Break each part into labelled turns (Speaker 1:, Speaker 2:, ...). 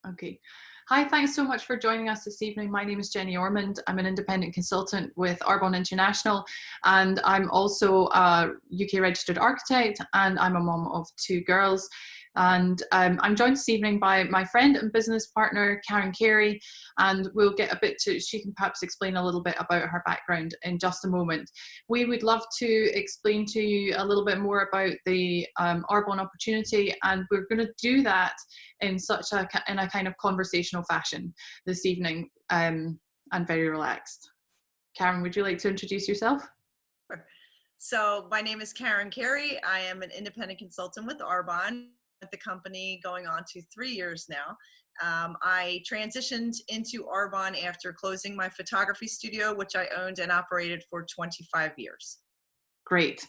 Speaker 1: Okay. Hi, thanks so much for joining us this evening. My name is Jenny Ormond. I'm an independent consultant with Arbonne International, and I'm also a UK registered architect, and I'm a mom of two girls. And I'm joined this evening by my friend and business partner, Karen Carey, and we'll get a bit to, she can perhaps explain a little bit about her background in just a moment. We would love to explain to you a little bit more about the Arbonne opportunity, and we're going to do that in in a kind of conversational fashion this evening, and very relaxed. Karen, would you like to introduce yourself?
Speaker 2: Sure. So my name is Karen Carey. I am an independent consultant with Arbonne, with the company going on to 3 years now. I transitioned into Arbonne after closing my photography studio, which I owned and operated for 25 years.
Speaker 1: Great.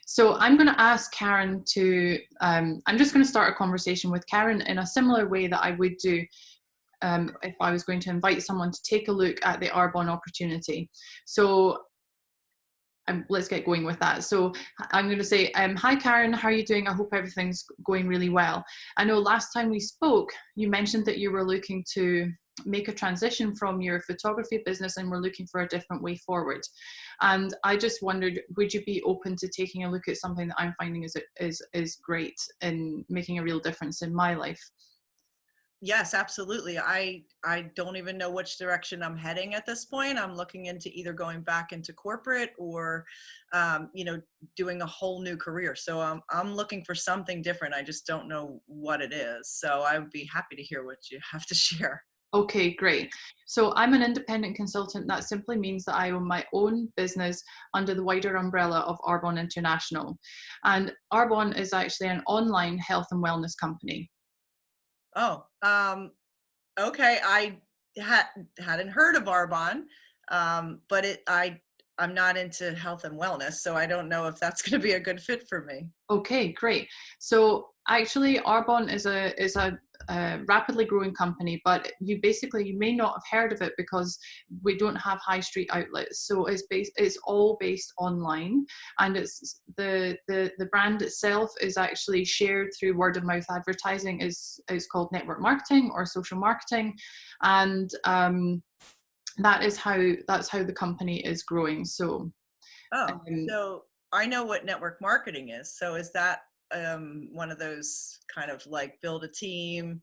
Speaker 1: So I'm going to ask Karen to, I'm just going to start a conversation with Karen in a similar way that I would do if I was going to invite someone to take a look at the Arbonne opportunity. So let's get going with that. So I'm going to say, hi Karen, how are you doing? I hope everything's going really well. I know last time we spoke, you mentioned that you were looking to make a transition from your photography business and were looking for a different way forward. And I just wondered, would you be open to taking a look at something that I'm finding is great in making a real difference in my life?
Speaker 2: Yes, absolutely. I don't even know which direction I'm heading at this point. I'm looking into either going back into corporate or, doing a whole new career. So I'm looking for something different. I just don't know what it is. So I would be happy to hear what you have to share.
Speaker 1: Okay, great. So I'm an independent consultant. That simply means that I own my own business under the wider umbrella of Arbonne International. And Arbonne is actually an online health and wellness company.
Speaker 2: Oh, okay. I hadn't heard of Arbonne, but I'm not into health and wellness, so I don't know if that's going to be a good fit for me.
Speaker 1: Okay, great. So actually, Arbonne is a rapidly growing company, but you may not have heard of it because we don't have high street outlets. So it's all based online, and it's the brand itself is actually shared through word of mouth advertising. Is called network marketing or social marketing, and that's how the company is growing. So.
Speaker 2: Oh,
Speaker 1: Um,
Speaker 2: so I know what network marketing is. So is that one of those kind of like build a team,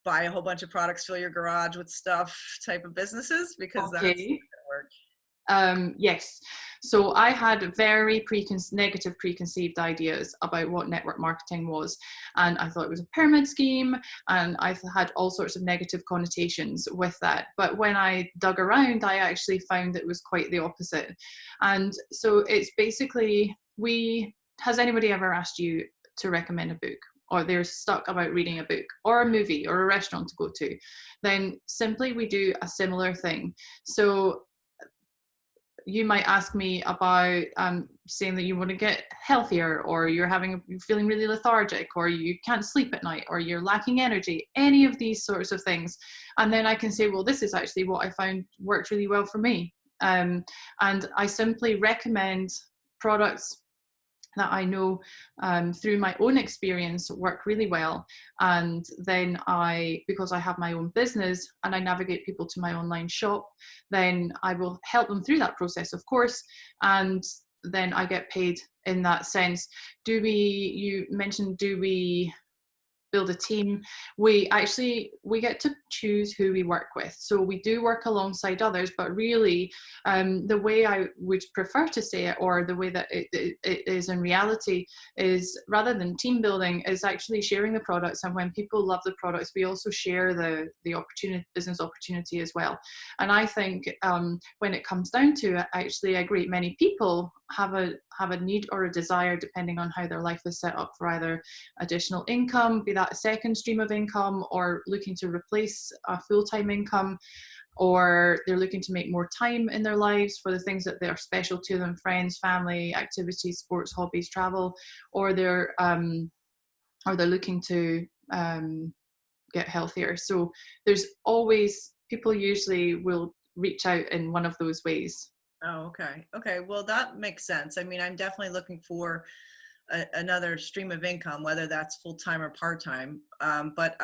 Speaker 2: buy a whole bunch of products, fill your garage with stuff type of businesses? Because that's
Speaker 1: okay.
Speaker 2: work.
Speaker 1: Yes. So I had very negative preconceived ideas about what network marketing was. And I thought it was a pyramid scheme. And I had all sorts of negative connotations with that. But when I dug around, I actually found it was quite the opposite. And so it's basically, has anybody ever asked you to recommend a book? Or they're stuck about reading a book or a movie or a restaurant to go to, then simply we do a similar thing. So you might ask me about saying that you want to get healthier, or you're feeling really lethargic, or you can't sleep at night, or you're lacking energy, any of these sorts of things. And then I can say, well, this is actually what I found worked really well for me. And I simply recommend products that I know through my own experience work really well. And then because I have my own business and I navigate people to my online shop, then I will help them through that process, of course. And then I get paid in that sense. You mentioned, do we build a team? We get to choose who we work with, so we do work alongside others, but really the way I would prefer to say it, or the way that it is in reality, is rather than team building, is actually sharing the products. And when people love the products, we also share the business opportunity as well. And I think when it comes down to it, actually a great many people have a need or a desire, depending on how their life is set up, for either additional income, be that a second stream of income, or looking to replace a full-time income, or they're looking to make more time in their lives for the things that they are special to them: friends, family, activities, sports, hobbies, travel, or they're looking to get healthier. So there's always, people usually will reach out in one of those ways.
Speaker 2: Oh, okay. Okay. Well, that makes sense. I mean, I'm definitely looking for another stream of income, whether that's full time or part time. But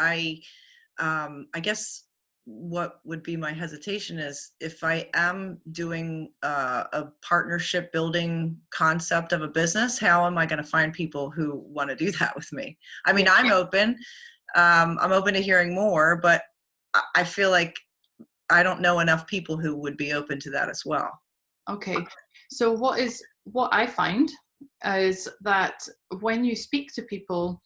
Speaker 2: I guess what would be my hesitation is if I am doing a partnership building concept of a business, how am I going to find people who want to do that with me? I mean, I'm open. I'm open to hearing more, but I feel like I don't know enough people who would be open to that as well.
Speaker 1: Okay. So what I find is that when you speak to people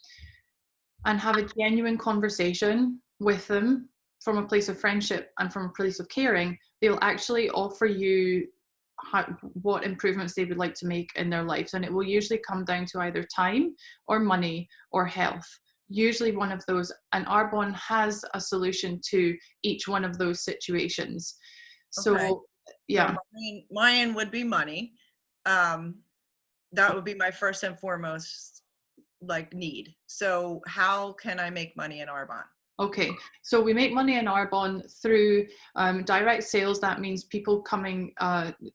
Speaker 1: and have a genuine conversation with them from a place of friendship and from a place of caring, they'll actually offer you what improvements they would like to make in their lives. And it will usually come down to either time or money or health. Usually one of those, and Arbonne has a solution to each one of those situations. So,
Speaker 2: Okay.
Speaker 1: yeah.
Speaker 2: So mine would be money. That would be my first and foremost like need. So how can I make money in Arbonne?
Speaker 1: Okay, so we make money in Arbonne through direct sales. That means people coming,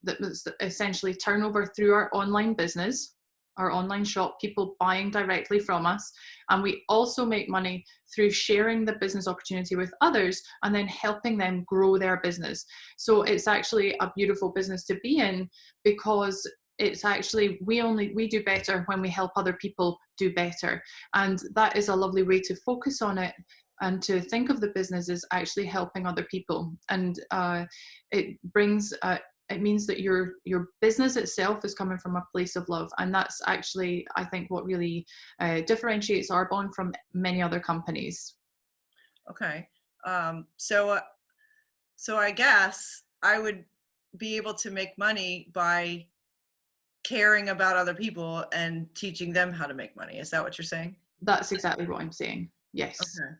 Speaker 1: that's essentially turnover through our online business, our online shop, people buying directly from us. And we also make money through sharing the business opportunity with others and then helping them grow their business. So it's actually a beautiful business to be in, because it's actually, we do better when we help other people do better. And that is a lovely way to focus on it, and to think of the business as actually helping other people. And it brings, it means that your business itself is coming from a place of love. And that's actually, I think, what really differentiates Arbonne from many other companies.
Speaker 2: Okay. So I guess I would be able to make money by caring about other people and teaching them how to make money. Is that what you're saying?
Speaker 1: That's exactly what I'm saying. Yes.
Speaker 2: Okay.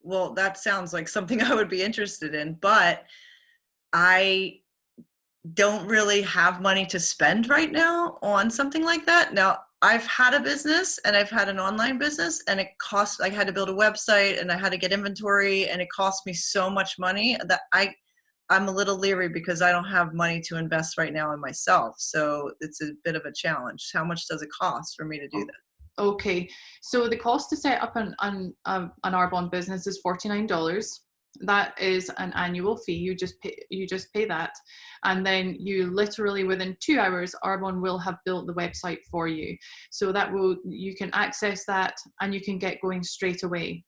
Speaker 2: Well, that sounds like something I would be interested in, but I don't really have money to spend right now on something like that. Now, I've had a business and I've had an online business, and I had to build a website and I had to get inventory, and it cost me so much money that I'm a little leery because I don't have money to invest right now in myself. So it's a bit of a challenge. How much does it cost for me to do that?
Speaker 1: Okay, so the cost to set up an Arbonne business is $49. That is an annual fee. You just pay that, and then you literally within 2 hours, Arbonne will have built the website for you. So you can access that and you can get going straight away.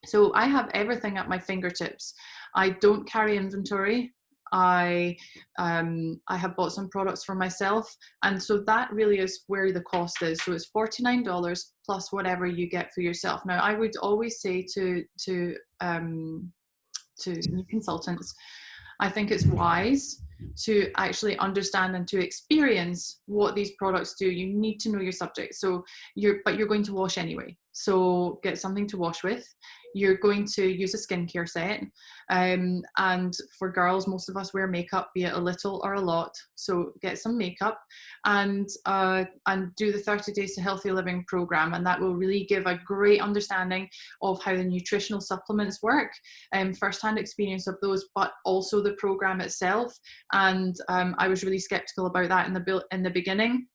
Speaker 1: So I have everything at my fingertips. I don't carry inventory. I have bought some products for myself, and so that really is where the cost is. So it's $49 plus whatever you get for yourself. Now, I would always say to new consultants, I think it's wise to actually understand and to experience what these products do. You need to know your subject. So you're going to wash anyway. So get something to wash with. You're going to use a skincare set. And for girls, most of us wear makeup, be it a little or a lot. So get some makeup and do the 30 Days to Healthy Living program. And that will really give a great understanding of how the nutritional supplements work, firsthand experience of those, but also the program itself. And I was really skeptical about that in the beginning.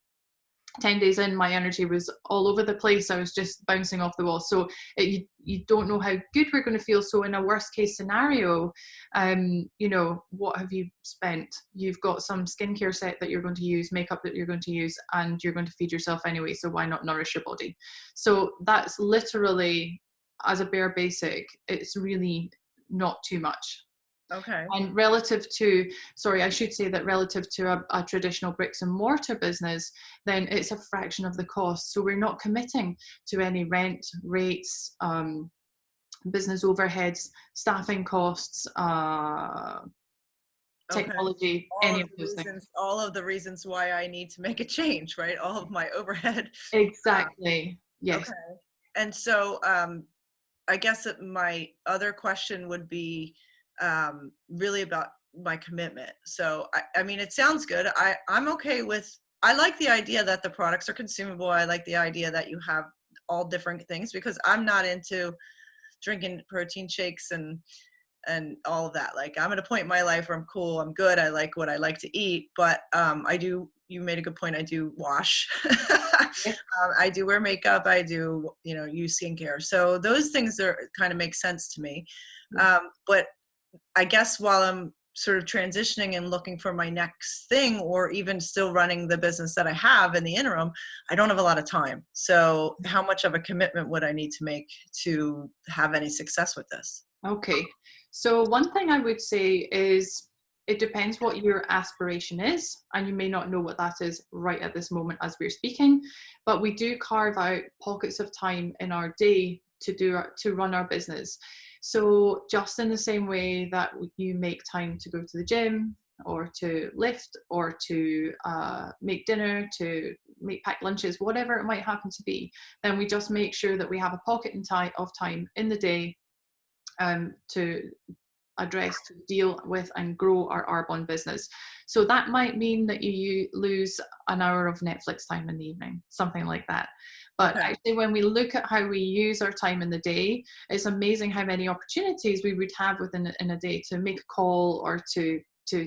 Speaker 1: 10 days in, my energy was all over the place. I was just bouncing off the wall. So you don't know how good we're going to feel. So in a worst case scenario, what have you spent? You've got some skincare set that you're going to use, makeup that you're going to use, and you're going to feed yourself anyway. So why not nourish your body? So that's literally, as a bare basic, it's really not too much.
Speaker 2: Okay.
Speaker 1: And relative to a traditional bricks and mortar business, then it's a fraction of the cost. So we're not committing to any rent, rates, business overheads, staffing costs, technology, any of those things.
Speaker 2: All of the reasons why I need to make a change, right? All of my overhead.
Speaker 1: Exactly. Yes.
Speaker 2: Okay. And so I guess that my other question would be really about my commitment. So, I mean, it sounds good. I'm okay with, I like the idea that the products are consumable. I like the idea that you have all different things, because I'm not into drinking protein shakes and and all of that. Like, I'm at a point in my life where I'm cool, I'm good, I like what I like to eat, but you made a good point, I do wash. I do wear makeup, I do, use skincare. So those things kind of make sense to me. But I guess while I'm sort of transitioning and looking for my next thing, or even still running the business that I have in the interim, I don't have a lot of time. So how much of a commitment would I need to make to have any success with this?
Speaker 1: Okay. So one thing I would say is it depends what your aspiration is, and you may not know what that is right at this moment as we're speaking, but we do carve out pockets of time in our day to run our business. So just in the same way that you make time to go to the gym or to lift or to make dinner, to make packed lunches, whatever it might happen to be, then we just make sure that we have a pocket of time in the day to address, to deal with and grow our Arbonne business. So that might mean that you lose an hour of Netflix time in the evening, something like that. But
Speaker 2: Okay.
Speaker 1: actually, when we look at how we use our time in the day, it's amazing how many opportunities we would have in a day to make a call or to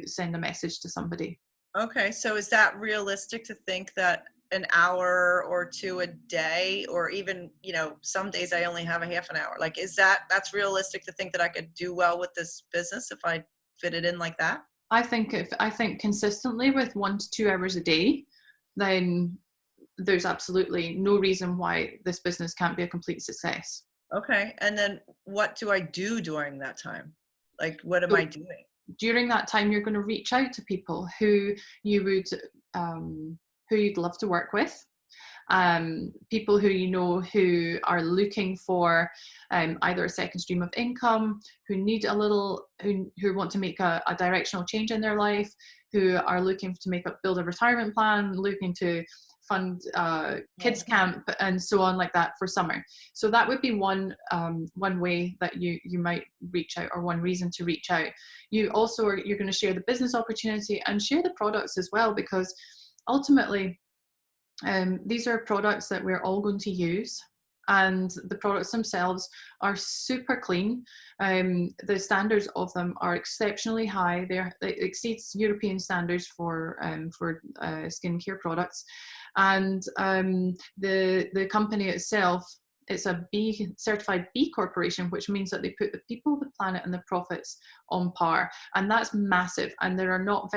Speaker 1: send a message to somebody.
Speaker 2: Okay, so is that realistic to think that an hour or two a day, or even, some days I only have a half an hour? Like, that's realistic to think that I could do well with this business if I fit it in like that?
Speaker 1: I think consistently with 1 to 2 hours a day, then there's absolutely no reason why this business can't be a complete success.
Speaker 2: Okay, and then what do I do during that time? Like, what am
Speaker 1: So
Speaker 2: I doing?
Speaker 1: during that time, you're going to reach out to people who you would who you'd love to work with, people who are looking for either a second stream of income, who need who want to make a directional change in their life, who are looking to build a retirement plan, looking to fund kids camp and so on like that for summer. So that would be one way that you might reach out, or one reason to reach out. You're going to share the business opportunity and share the products as well, because ultimately these are products that we're all going to use, and the products themselves are super clean. The standards of them are exceptionally high. It exceeds European standards for skincare products, and the company itself, it's a certified B Corporation, which means that they put the people, the planet, and the profits on par, and that's massive. And there are not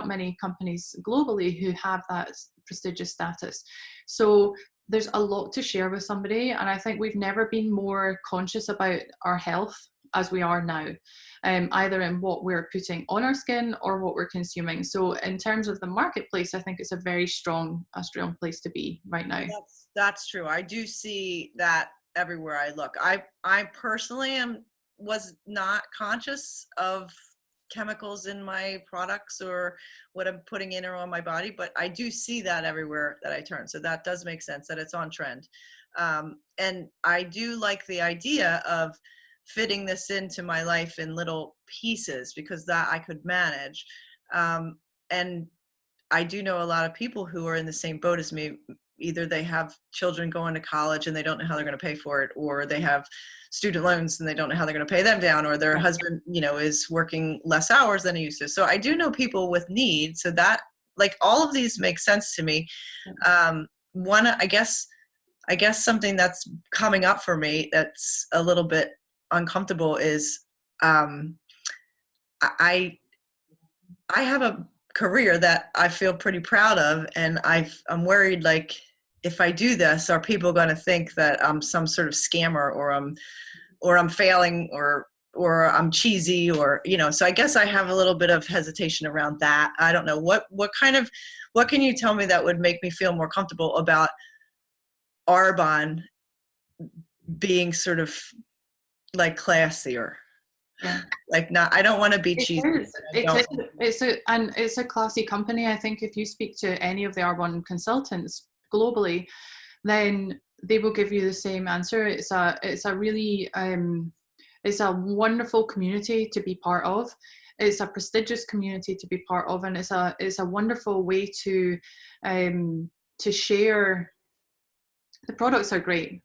Speaker 1: many companies globally who have that prestigious status. So there's a lot to share with somebody, and I think we've never been more conscious about our health as we are now, either in what we're putting on our skin or what we're consuming. So in terms of the marketplace, I think it's a very strong place to be right now.
Speaker 2: That's true. I do see that everywhere I look. I personally was not conscious of chemicals in my products or what I'm putting in or on my body, but I do see that everywhere that I turn. So that does make sense that it's on trend. And I do like the idea of fitting this into my life in little pieces, because that I could manage. And I do know a lot of people who are in the same boat as me. Either they have children going to college and they don't know how they're going to pay for it, or they have student loans and they don't know how they're going to pay them down, or their husband, is working less hours than he used to. So I do know people with needs. So that, like, all of these make sense to me. I guess something that's coming up for me that's a little bit uncomfortable is I have a career that I feel pretty proud of, and I'm worried, like, if I do this, are people going to think that I'm some sort of scammer, or I'm failing, or I'm cheesy, or so I guess I have a little bit of hesitation around that. I don't know what can you tell me that would make me feel more comfortable about Arbonne being sort of like classier.
Speaker 1: Yeah.
Speaker 2: Like, not, I don't want to be cheesy.
Speaker 1: It's a classy company. I think if you speak to any of the Arbonne consultants globally, then they will give you the same answer. It's a really it's a wonderful community to be part of. It's a prestigious community to be part of, and it's a wonderful way to share. The products are great.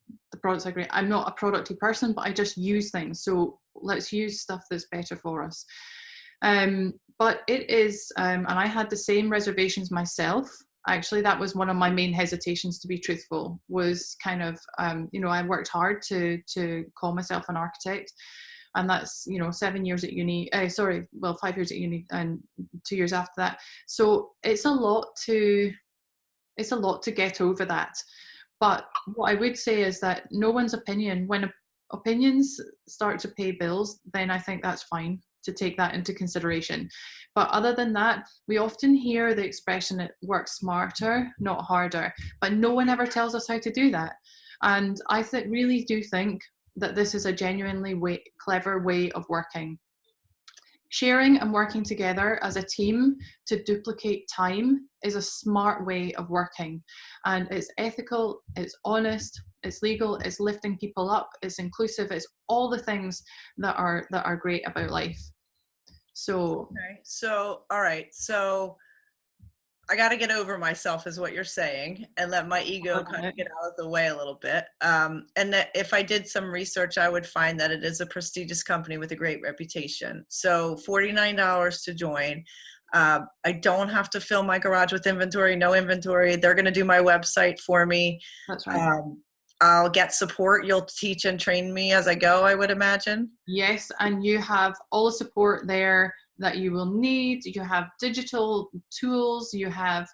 Speaker 1: I'm not a producty person, but I just use things. So let's use stuff that's better for us. But it is, and I had the same reservations myself. Actually, that was one of my main hesitations, to be truthful, was kind of, I worked hard to call myself an architect. And that's, 7 years at uni, 5 years at uni and 2 years after that. So it's a lot to get over that. But what I would say is that no one's opinion, when opinions start to pay bills, then I think that's fine to take that into consideration. But other than that, we often hear the expression, it works smarter, not harder, but no one ever tells us how to do that. And I really do think that this is a genuinely clever way of working. Sharing and working together as a team to duplicate time is a smart way of working. And it's ethical, it's honest, it's legal, it's lifting people up, it's inclusive, it's all the things that are great about life. So,
Speaker 2: okay. So, all right. So I got to get over myself is what you're saying, and let my ego kind of get out of the way a little bit. And that if I did some research, I would find that it is a prestigious company with a great reputation. So $49 to join. I don't have to fill my garage with inventory, no inventory. They're going to do my website for me.
Speaker 1: That's right.
Speaker 2: I'll get support. You'll teach and train me as I go, I would imagine.
Speaker 1: Yes, and you have all the support there that you will need. You have digital tools, you have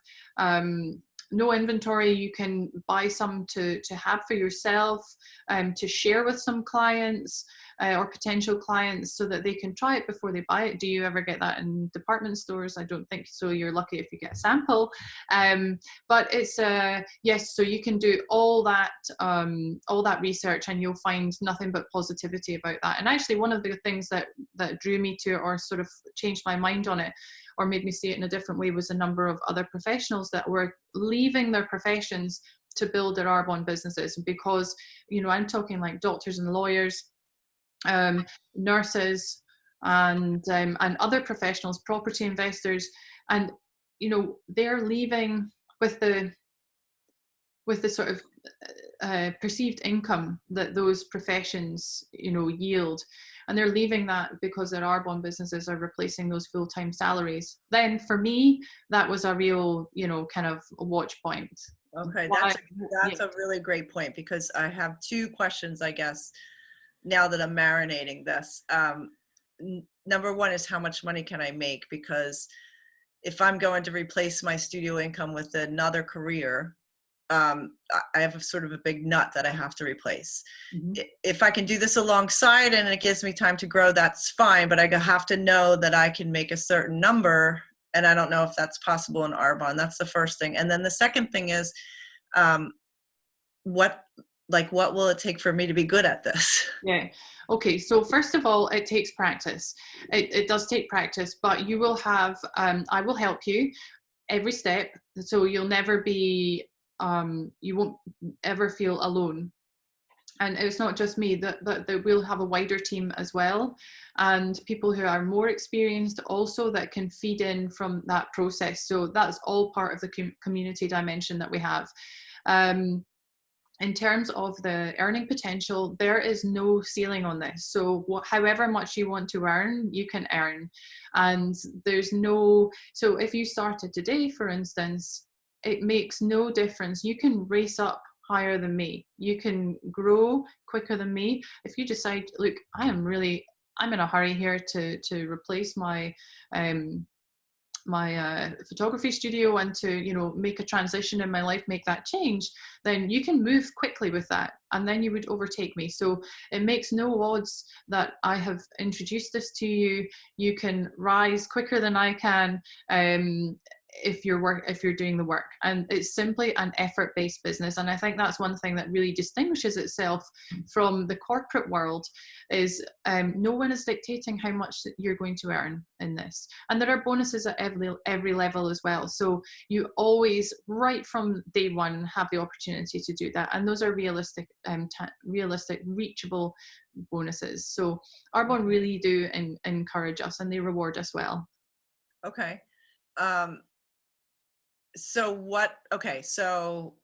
Speaker 1: no inventory, you can buy some to have for yourself, to share with some clients or potential clients so that they can try it before they buy it. Do you ever get that in department stores? I don't think so. You're lucky if you get a sample. But it's yes, so you can do all that research and you'll find nothing but positivity about that. And actually one of the things that drew me to it, or sort of changed my mind on it, or made me see it in a different way, was a number of other professionals that were leaving their professions to build their Arbonne businesses. Because, I'm talking like doctors and lawyers, nurses, and other professionals, property investors, and they're leaving with the sort of perceived income that those professions yield, and they're leaving that because their Arbonne businesses are replacing those full-time salaries. Then for me, that was a real kind of a watch point.
Speaker 2: Okay, that's a really great point, because I have two questions, I guess, now that I'm marinating this. Number one is, how much money can I make? Because if I'm going to replace my studio income with another career, I have a sort of a big nut that I have to replace. Mm-hmm. If I can do this alongside and it gives me time to grow, that's fine, but I have to know that I can make a certain number, and I don't know if that's possible in Arbonne. That's the first thing. And then the second thing is, what will it take for me to be good at this?
Speaker 1: Yeah. Okay. So first of all, it takes practice. It does take practice, but you will have, I will help you every step. So you'll never be, you won't ever feel alone. And it's not just me, that we'll have a wider team as well, and people who are more experienced also that can feed in from that process. So that's all part of the community dimension that we have. In terms of the earning potential, there is no ceiling on this. So however much you want to earn, you can earn. And there's no, so if you started today, for instance, it makes no difference. You can race up higher than me. You can grow quicker than me. If you decide, look, I'm in a hurry here to replace my photography studio and to make a transition in my life, make that change, then you can move quickly with that, and then you would overtake me. So it makes no odds that I have introduced this to you. You can rise quicker than I can if you're doing the work, and it's simply an effort-based business. And I think that's one thing that really distinguishes itself from the corporate world, is no one is dictating how much you're going to earn in this, and there are bonuses at every level as well. So you always, right from day one, have the opportunity to do that, and those are realistic, reachable bonuses. So Arbonne really do encourage us, and they reward us well.
Speaker 2: Okay. so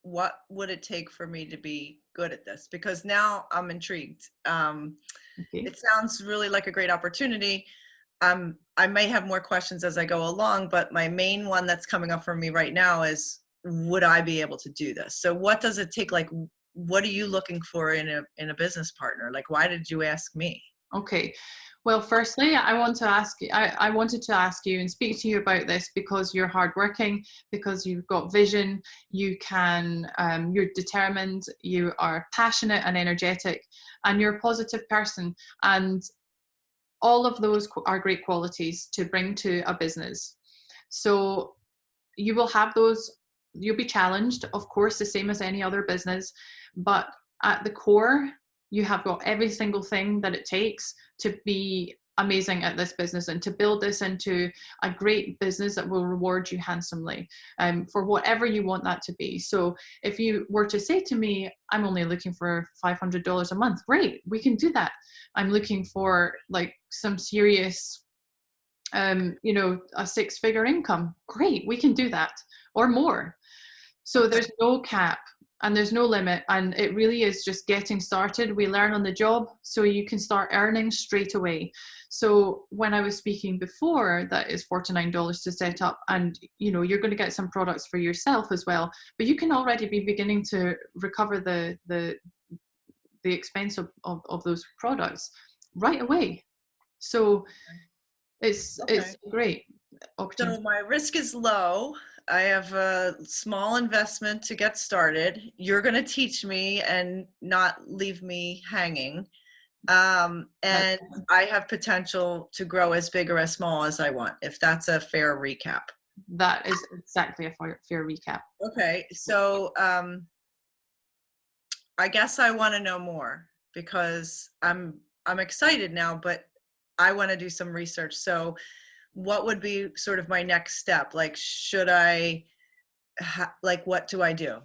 Speaker 2: what would it take for me to be good at this? Because now I'm intrigued.
Speaker 1: Okay.
Speaker 2: It sounds really like a great opportunity. I may have more questions as I go along, but my main one that's coming up for me right now is, would I be able to do this? So what does it take? Like, what are you looking for in a business partner? Like, why did you ask me?
Speaker 1: Okay. Well, firstly, I want to ask you, I wanted to ask you and speak to you about this because you're hardworking, because you've got vision, you're determined, you are passionate and energetic, and you're a positive person. And all of those are great qualities to bring to a business. So you will have those, you'll be challenged, of course, the same as any other business, but at the core, you have got every single thing that it takes to be amazing at this business and to build this into a great business that will reward you handsomely, for whatever you want that to be. So if you were to say to me, I'm only looking for $500 a month, great, we can do that. I'm looking for like some serious a six-figure income, great, we can do that, or more. So there's no cap and there's no limit, and it really is just getting started. We learn on the job, so you can start earning straight away. So when I was speaking before, that is $49 to set up, and you're going to get some products for yourself as well, but you can already be beginning to recover the expense of those products right away. So it's a great opportunity.
Speaker 2: So my risk is low. I have a small investment to get started. You're going to teach me and not leave me hanging. And I have potential to grow as big or as small as I want, if that's a fair recap.
Speaker 1: That is exactly a fair recap.
Speaker 2: Okay. So I guess I want to know more, because I'm excited now, but I want to do some research. So what would be sort of my next step? Like, should I, what do I do?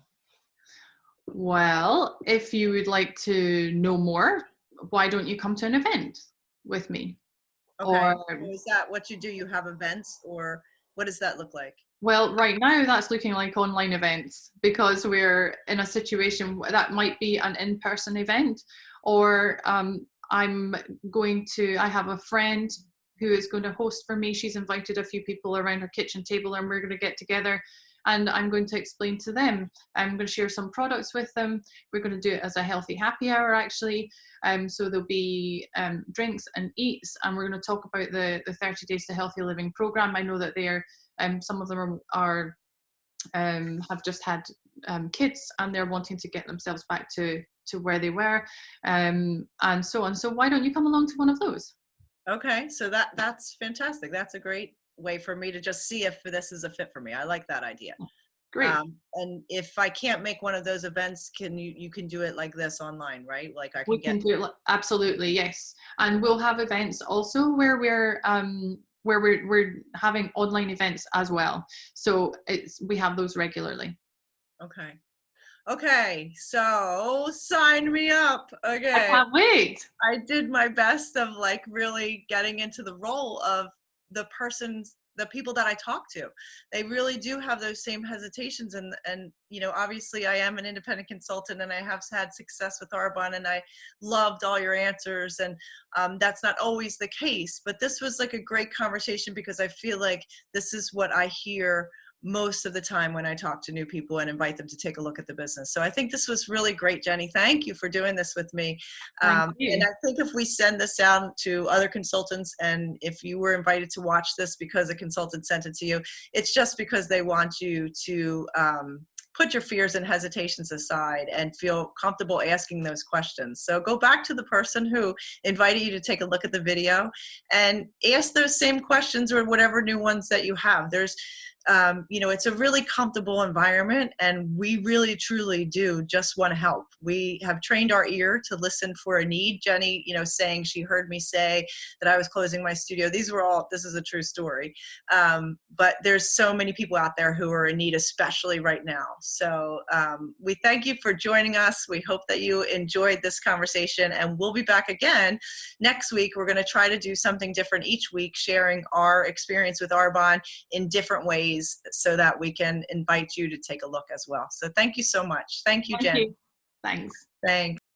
Speaker 1: Well, if you would like to know more, why don't you come to an event with me?
Speaker 2: Okay.
Speaker 1: Or,
Speaker 2: So is that what you do? You have events, or what does that look like?
Speaker 1: well, right now that's looking like online events, because we're in a situation that might be an in-person event, or I have a friend who is going to host for me. She's invited a few people around her kitchen table, and we're going to get together and I'm going to explain to them. I'm going to share some products with them. We're going to do it as a healthy happy hour, actually. So there'll be drinks and eats, and we're going to talk about the 30 Days to Healthy Living program. I know that they're some of them are have just had kids, and they're wanting to get themselves back to where they were, and so on. So why don't you come along to one of those?
Speaker 2: Okay, so that's fantastic. That's a great way for me to just see if this is a fit for me. I like that idea.
Speaker 1: Great.
Speaker 2: And if I can't make one of those events, you can do it like this online, right? Like I can
Speaker 1: We can do it, absolutely, yes. And we'll have events also where we're having online events as well. So we have those regularly.
Speaker 2: Okay. Okay, so sign me up.
Speaker 1: I
Speaker 2: Okay.
Speaker 1: can't wait.
Speaker 2: I did my best of like really getting into the role of the people that I talk to. They really do have those same hesitations, and obviously I am an independent consultant and I have had success with Arbonne, and I loved all your answers, and that's not always the case, but this was like a great conversation, because I feel like this is what I hear most of the time when I talk to new people and invite them to take a look at the business. So I think this was really great, Jenny. Thank you for doing this with me.
Speaker 1: Thank you.
Speaker 2: And I think if we send this out to other consultants, and if you were invited to watch this because a consultant sent it to you, it's just because they want you to put your fears and hesitations aside and feel comfortable asking those questions. So go back to the person who invited you to take a look at the video and ask those same questions, or whatever new ones that you have. There's it's a really comfortable environment, and we really truly do just want to help. We have trained our ear to listen for a need. Jenny, saying she heard me say that I was closing my studio. This is a true story. But there's so many people out there who are in need, especially right now. So we thank you for joining us. We hope that you enjoyed this conversation, and we'll be back again next week. We're going to try to do something different each week, sharing our experience with Arbonne in different ways, ways so that we can invite you to take a look as well. So thank you so much. Thank you,
Speaker 1: Thank
Speaker 2: Jen.
Speaker 1: you. Thanks.
Speaker 2: Thanks.